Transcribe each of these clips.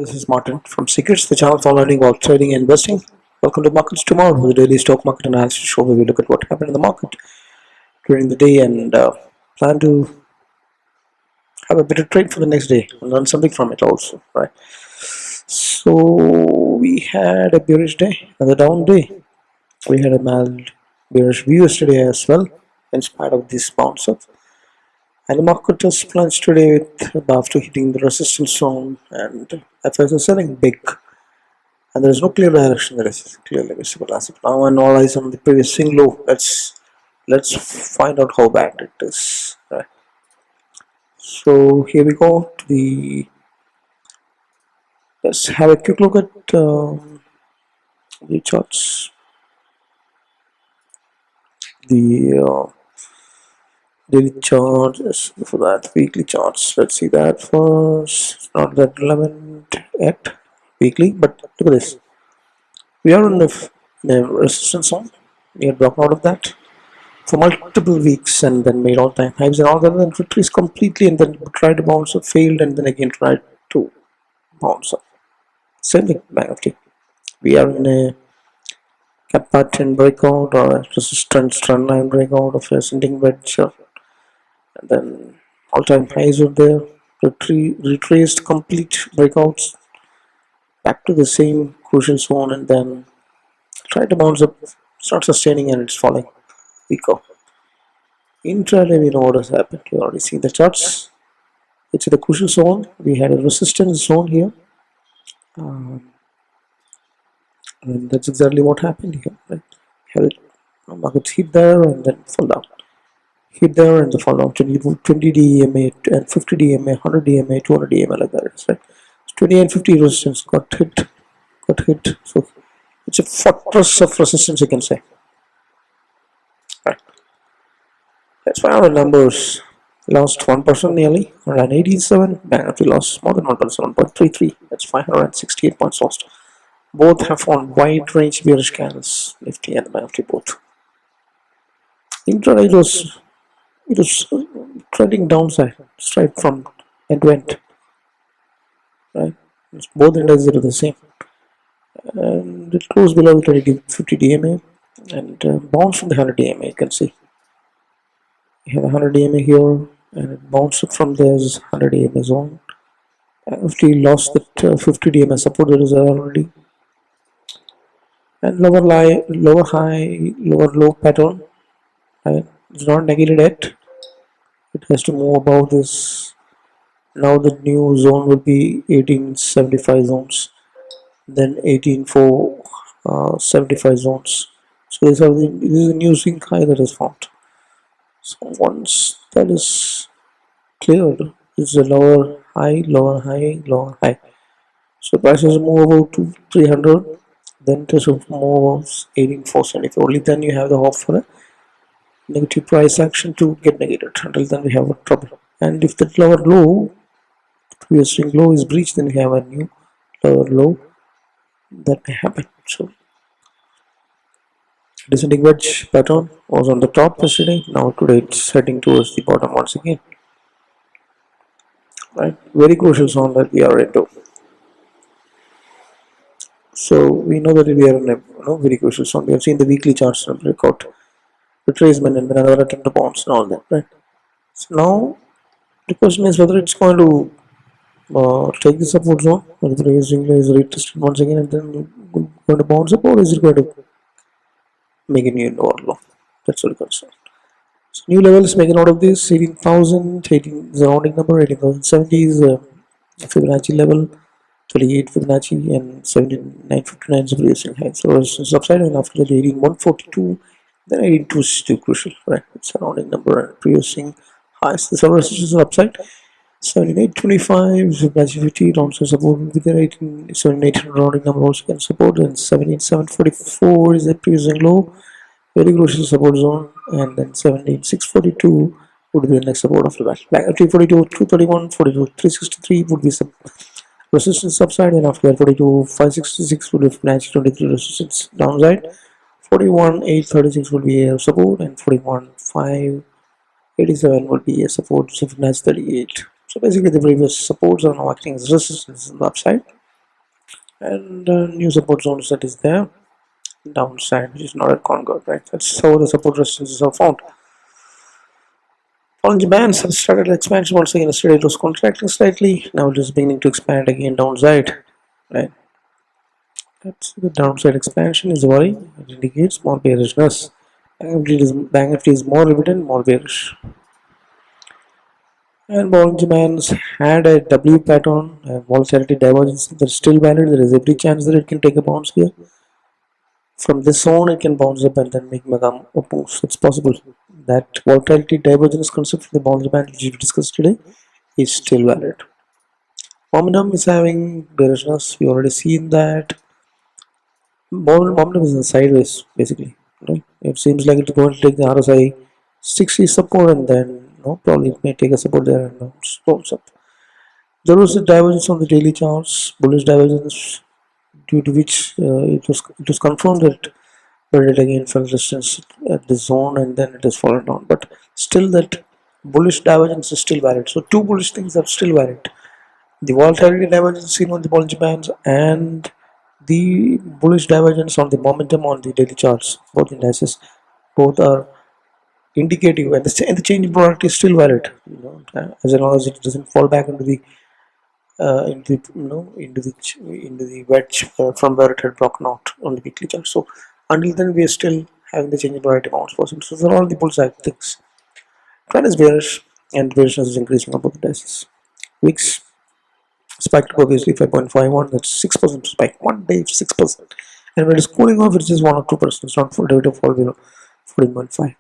This is Martin from Secrets, the channel for learning about trading and investing. Welcome to Markets Tomorrow, the daily stock market analysis show where we look at what happened in the market during the day and plan to have a better trade for the next day and learn something from it also, right? So we had a bearish day and a down day. We had a mild bearish view yesterday as well, in spite of this bounce up. And the market has plunged today with after hitting the resistance zone, and FIs are selling big. And there is no clear direction that is clearly visible as of now, and all eyes on the previous swing low. Let's find out how bad it is. Right. So here we go to the. Let's have a quick look at the charts. The daily charts, for that weekly charts. Let's see that first. It's not that relevant yet weekly, but look at this. We are in a resistance zone. We had broken out of that for multiple weeks and then made all-time highs and all that, and then retraced completely and then tried to bounce up, failed, and then again tried to bounce up. Same thing, Banknifty. We are in a cap pattern breakout or a resistance trend line breakout of ascending wedge, and then all-time highs are there. Retraced complete breakouts back to the same crucial zone and then try to bounce up. It's not sustaining and it's falling weaker. Intraday, we know what has happened. You already seen the charts. It's the crucial zone. We had a resistance zone here, and that's exactly what happened here. Right? Have it market hit there and then fall down. Hit there and then fall down. 20 DMA and 50 DMA, 100 DMA, 200 DMA, like that. Right? 20 and 50 resistance got hit. So it's a fortress of resistance, you can say. Right. Let's find out the numbers. Lost 1% nearly, around 87. Banknifty lost more than 1%, 1.33. That's 568 points lost. Both have formed wide range bearish candles, Nifty and Banknifty both. Intraday it was trending downside, straight from end to end. Right? Both indices are the same. And it closed below 50 DMA and bounced from the 100 DMA. You can see you have a 100 DMA here and it bounced from this 100 DMA zone. Nifty lost that 50 DMA support that is there already, and lower high, lower low pattern. Right? It's not negated yet. It has to move above this. Now the new zone will be 1875 zones, then 18475 zones. So this is a new swing high that is formed. So once that is cleared, it's a lower high, lower high, lower high. So prices move over to 300, then it is move over 18474. Only then you have the hope for a negative price action to get negated. Until then we have a trouble. And if that lower low, previous swing low is breached, then we have a new lower low that may happen. So descending wedge pattern was on the top yesterday. Now today it's heading towards the bottom once again. Right, very crucial zone that we are into. So we know that we are in a very crucial zone. We have seen the weekly charts breakout, retracement, and then another attempt to bounce and all that. Right. So now the question is whether it's going to take the support zone, whether the swing is retested once again and then going to bounce up, or is it going to make a new lower low? That's what the concern. So new levels making out of this 18,000, 18 is the rounding number, 18,070 is Fibonacci level, 38 Fibonacci, and 7959 is the previous high. So it's upside, and after that 18142, then 182 is still crucial, right? It's a rounding number and previous highs. The several resistance are upside. 7825 Fibonacci 50 downside support with the 7800 rounding number also can support, and 78744 is the previous low, very crucial support zone, and then 17642 would be the next support after that. Like 342 231 42 363 would be some resistance upside, and after that 42 566 would be Fibonacci 23 resistance downside, 41 836 would be a support, and 41 587 would be a support. So Fibonacci 38. So basically the previous supports are now acting as resistance on the upside. and new support zones that is there downside, which is not at conquered, right? That's how the support resistances are found. Plunge bands have started expansion once again. Yesterday it was contracting slightly, now it is beginning to expand again downside, right? That's the downside expansion is worrying. It indicates more bearishness. Banknifty is more evident, more bearish. And Bollinger Bands had a W pattern, a volatility divergence that's still valid. There is every chance that it can take a bounce here. From this zone, it can bounce up and then make Megam oppose. It's possible. That volatility divergence concept from the Bollinger Band, which we discussed today, is still valid. Momentum is having bearishness. We already seen that. Momentum is in sideways, basically. Right? It seems like it's going to take the RSI 60 support and then probably it may take a support there and bounce up. There was a divergence on the daily charts, bullish divergence, due to which it was confirmed that it again fell resistance at the zone and then it has fallen down. But still, that bullish divergence is still valid. So two bullish things are still valid: the volatility divergence seen on the Bollinger Bands and the bullish divergence on the momentum on the daily charts. Both indices, both are indicative, and the change in product is still valid. As long as it doesn't fall back into the into the wedge from where it had broken out on the weekly chart. So until then, we are still having the change in variety bounce percent. So those are all the bullseye things. Trend is bearish, and bearishness is increasing on both indices. Weeks spiked to obviously 5.51. That's 6% spike. 1 day 6%, and when it is cooling off, it's just 1 or 2%. It's not for data fall below 14.5.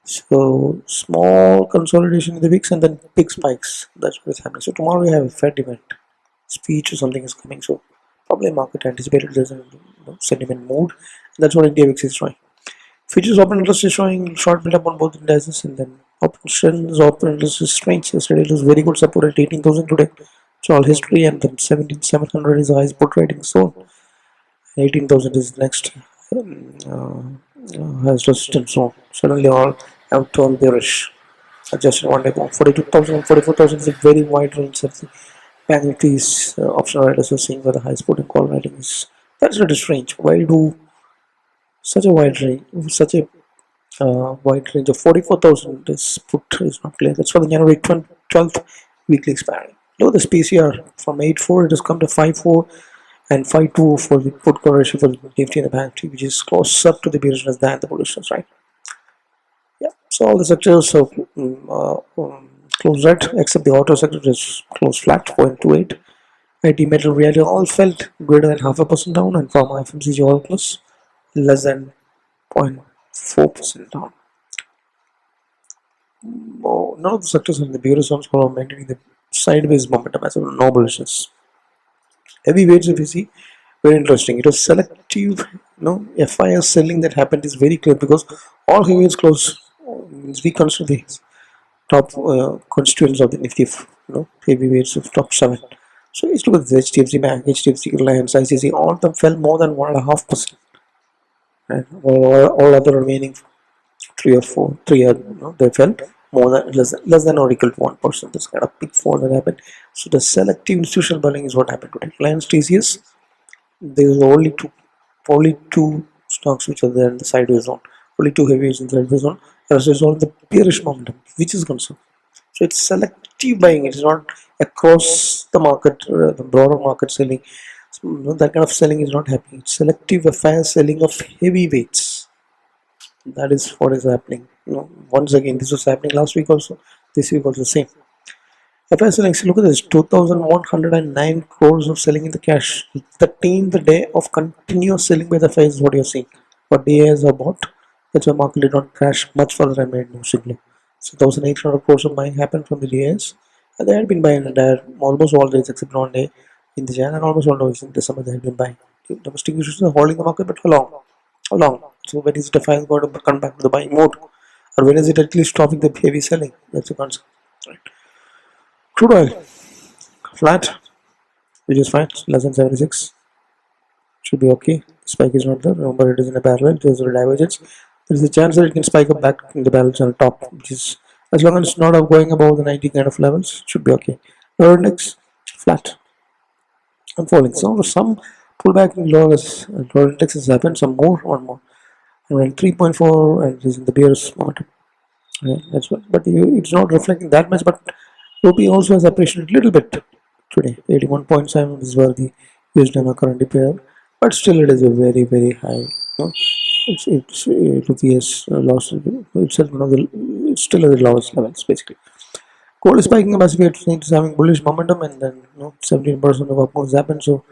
So small consolidation in the weeks and then big spikes. That's what is happening. So tomorrow we have a Fed event, speech or something is coming. So probably market anticipated there's a sentiment mood. That's what India VIX is showing. Futures open interest is showing short build up on both indices, and then options open interest is strange. Yesterday it was very good support at 18,000 today. It's all history, and then 17,700 is the highest put rating zone. 18,000 is next has resistance zone. Suddenly all have turned bearish. Adjusted one day bound. 42,000 and 44,000 is a very wide range that the Banknifty's optional riders are seeing where the highest put and call rating is. That's really strange. Why do such a wide range, wide range of 44,000 is put is not clear. That's for the January 12th weekly expiry. Look at this PCR from 8.4, it has come to 5.4 and 5.2 for the put call ratio for the Nifty and the Banknifty, which is closer to the bearishness than the bullishness, right? Yeah. So all the sectors have closed red, except the auto sector is closed flat, 0.28. IT, metal, reality all felt greater than 0.5% down, and pharma, FMCG all plus less than 0.4% down. None of the sectors in the bearish zones are maintaining the sideways momentum as well. No bullishness. Heavyweights, if you see, very interesting. It was selective, Fyers selling that happened is very clear because all heavyweights close. Means we consider the top constituents of the Nifty, heavyweights of top 7. So let's look at the HDFC Bank, HDFC Reliance, ICC. All of them fell more than 1.5%. Right? All other remaining 3 or 4, they fell more than less than or equal to 1%. This kind of big fall that happened. So the selective institutional buying is what happened today. Reliance, TCS, there is only two stocks which are there in the sideways zone. Only two heavyweights in the sideways zone. The rest is all the bearish momentum, which is concerned. So it's selective buying. It is not across the market, the broader market selling. So, that kind of selling is not happening. It's selective affair selling of heavyweights. That is what is happening. Once again, this was happening last week also. This week also same. FI selling, look at this, 2,109 crores of selling in the cash. The day of continuous selling by the FI is what you're seeing. What DAs are bought, that's why market did not crash much further and made no signal. So 1,800 crores of buying happened from the DAs, and they had been buying almost all days except one day in the Jan, and almost all days in December they had been buying. Domestic issues are holding the market, but how long? How long? So when is FI going to come back to the buying mode? Or when is it at least stopping the heavy selling? That's the concern. Right. Crude oil, flat, which is fine, less than 76. Should be okay. Spike is not there. Remember, it is in a parallel. There is a divergence. There is a chance that it can spike up back in the balance on top, which is, as long as it's not going above the 90 kind of levels, should be okay. Our index, flat. and falling. So some pullback in lower indexes happened, some more or more. Around 3.4 and it is in the bearish momentum. Right? That's what, but it's not reflecting that much. But rupee also has appreciated a little bit today. 81.7 is where the US dollar currently pair, but still it is a very high. Rupee has lost itself. It's still at the lowest levels basically. Gold is spiking up as we it's having bullish momentum, and then 17% of up moves happen. So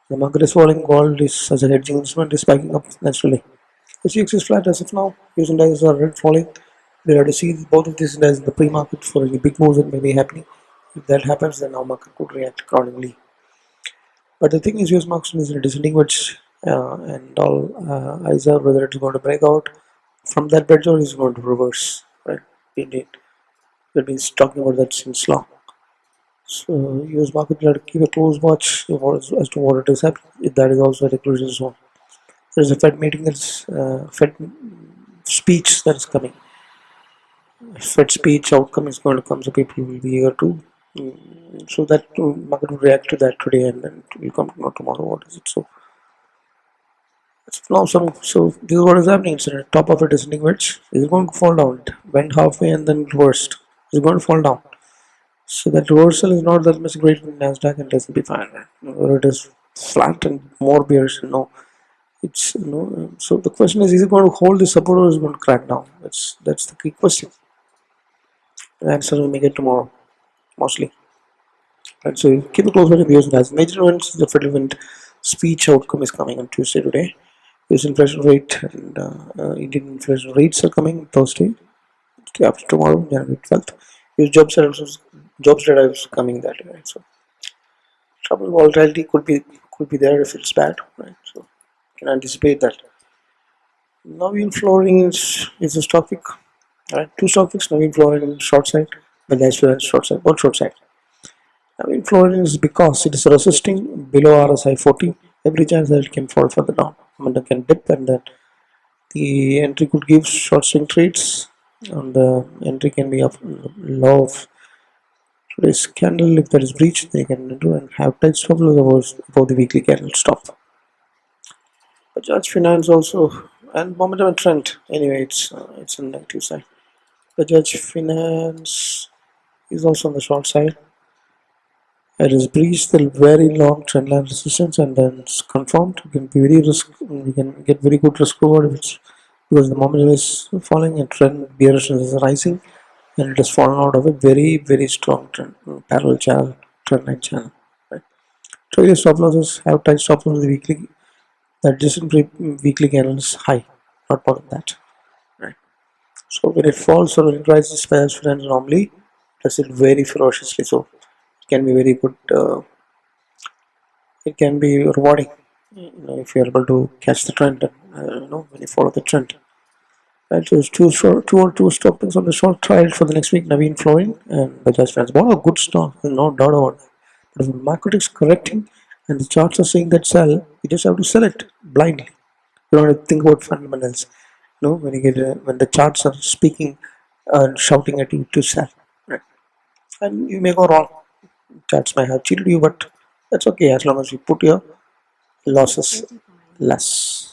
the market is falling. Gold is as a hedging instrument is spiking up naturally. The CX is flat as of now. US indices are red falling. We have to see both of these indices in the pre-market for any big moves that may be happening. If that happens, then our market could react accordingly. But the thing is, US market is in a descending wedge, and all eyes are whether it's going to break out from that wedge or is going to reverse. Right? Indeed, we've been talking about that since long. So US market will have to keep a close watch as to what it is happening. If that is also at a crucial zone. There is a Fed meeting that's Fed speech that is coming. Fed speech outcome is going to come, so people will be eager to. So that market will react to that today, and then it will come to know tomorrow. What is it? So now so this is what is happening. It's at the top of a descending wedge. Is it going to fall down? It went halfway and then reversed. Is it going to fall down? So that reversal is not that much great in Nasdaq and S&P 500. Or it is flat and more bearish. No, it's So the question is it going to hold the support or is it going to crack down? That's the key question. The answer we may get tomorrow, mostly. Right, so keep a close watch of US guys. Major events, the Federal event speech outcome is coming on Tuesday today. US inflation rate and Indian inflation rates are coming Thursday, after tomorrow, January 12th. US jobs data is coming that day, right? So trouble volatility could be there if it's bad, right? So you can anticipate that. Navin flooring is a stock pick, right? Two stock picks, Navin flooring short side, but that's short side, both short side. Navin flooring is because it is resisting below RSI 40. Every chance that it can fall further down, momentum can dip, and then the entry could give short swing trades, and the entry can be of low of today's candle. If that is breached, they can enter and have tight stop loss above the weekly candle stop. Bajaj Finance also, and momentum and trend. Anyway, it's on the negative side. Bajaj Finance is also on the short side. It is breached the very long trendline resistance and then it's confirmed. We can get very good risk reward if it's because the momentum is falling and trend bearishness is rising, and it has fallen out of a very strong trend parallel channel, trendline channel. Right. So your stop losses have tight stop loss the weekly. That distant weekly candle is high, not more than that. Right. So when it falls or when it rises, finance normally does it very ferociously. So it can be very good. It can be rewarding, if you're able to catch the trend and when you follow the trend. Right, so it's two or two stock picks on the short trial for the next week. Naveen Flooring and Bajaj Finance. What a good stock, no doubt about that. But if the market is correcting and the charts are saying that sell, you just have to sell it blindly. You don't have to think about fundamentals. When you get when the charts are speaking and shouting at you to sell, right? And you may go wrong. Charts might have cheated you, but that's okay as long as you put your losses less.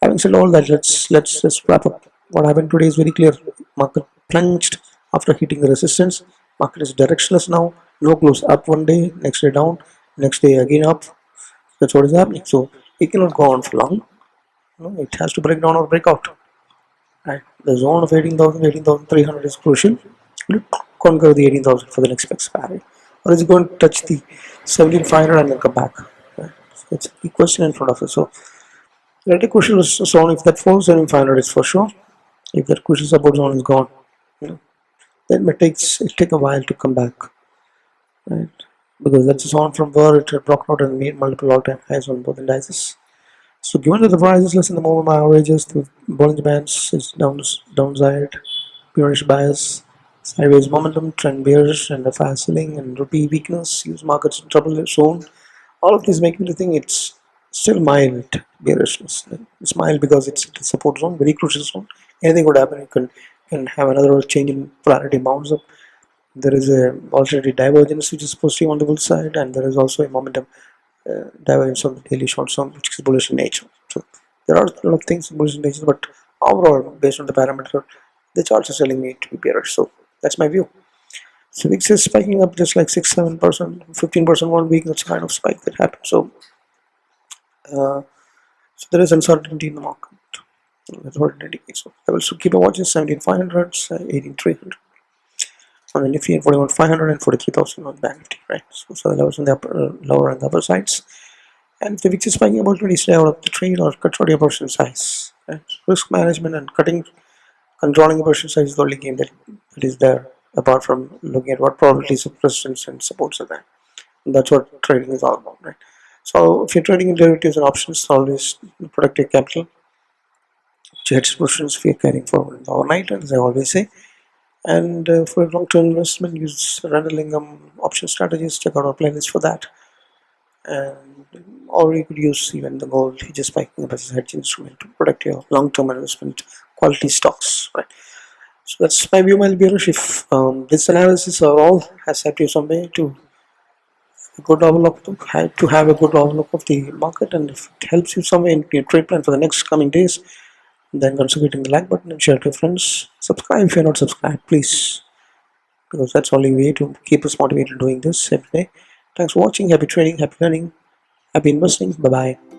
Having said all that, let's wrap up. What happened today is very clear. Market plunged after hitting the resistance. Market is directionless now. No close up one day, next day down, next day again up. That's what is happening. So it cannot go on for long. It has to break down or break out. Right. The zone of 18,000, 18,300 is crucial. Will it conquer the 18,000 for the next expiry, or is it going to touch the 17,500 and then come back? Right. So it's a big question in front of us. So let a crucial zone. If that falls, 17,500 is for sure. If that crucial support zone is gone, then it take a while to come back, right? Because that's a zone from where it had broken out and made multiple all-time highs on both indices. So given that the price is less than the moving averages, the Bollinger Bands is downside, bearish bias, sideways momentum, trend bearish, and a fast selling and rupee weakness, use markets in trouble zone. All of this make me think it's still mild bearishness. It's mild because it's a support zone, very crucial zone. Anything could happen. You can have another change in polarity bounce up. There is a volatility divergence which is positive on the bull side, and there is also a momentum divergence on the daily short term, which is bullish in nature. So there are a lot of things bullish in nature, but overall, based on the parameter, the charts are telling me to be bearish. So that's my view. So VIX is spiking up just like 6-7%, 15% 1 week. That's kind of spike that happened. So there is uncertainty in the market. That's what it indicates. So I will keep a watch in 17,500, 18,300 on the Nifty, and 41,500 and 43,000 on the Banknifty, right? So the levels on the upper, lower and the upper sides. And if the VIX is spiking about 20, stay out of the trade or cut short your position size. Right? Risk management and controlling the position size is the only game that is there, apart from looking at what probabilities of resistance and supports are there. And that's what trading is all about, right? So if you're trading in derivatives and options, always protect your capital. Hedge positions if you're carrying forward in the overnight, as I always say. And for long-term investment, use rental income option strategies. Check out our playlist for that. And or you could use even the gold hedges spiking up as a hedge instrument to protect your long-term investment quality stocks, right? So that's my view, my bearish. If this analysis or all has helped you some way to have a good outlook of the market, and if it helps you some way in your trade plan for the next coming days, then consider hitting the like button and share to your friends. Subscribe if you're not subscribed, please, because that's the only way to keep us motivated doing this every day. Thanks for watching. Happy trading, happy learning, happy investing. Bye bye.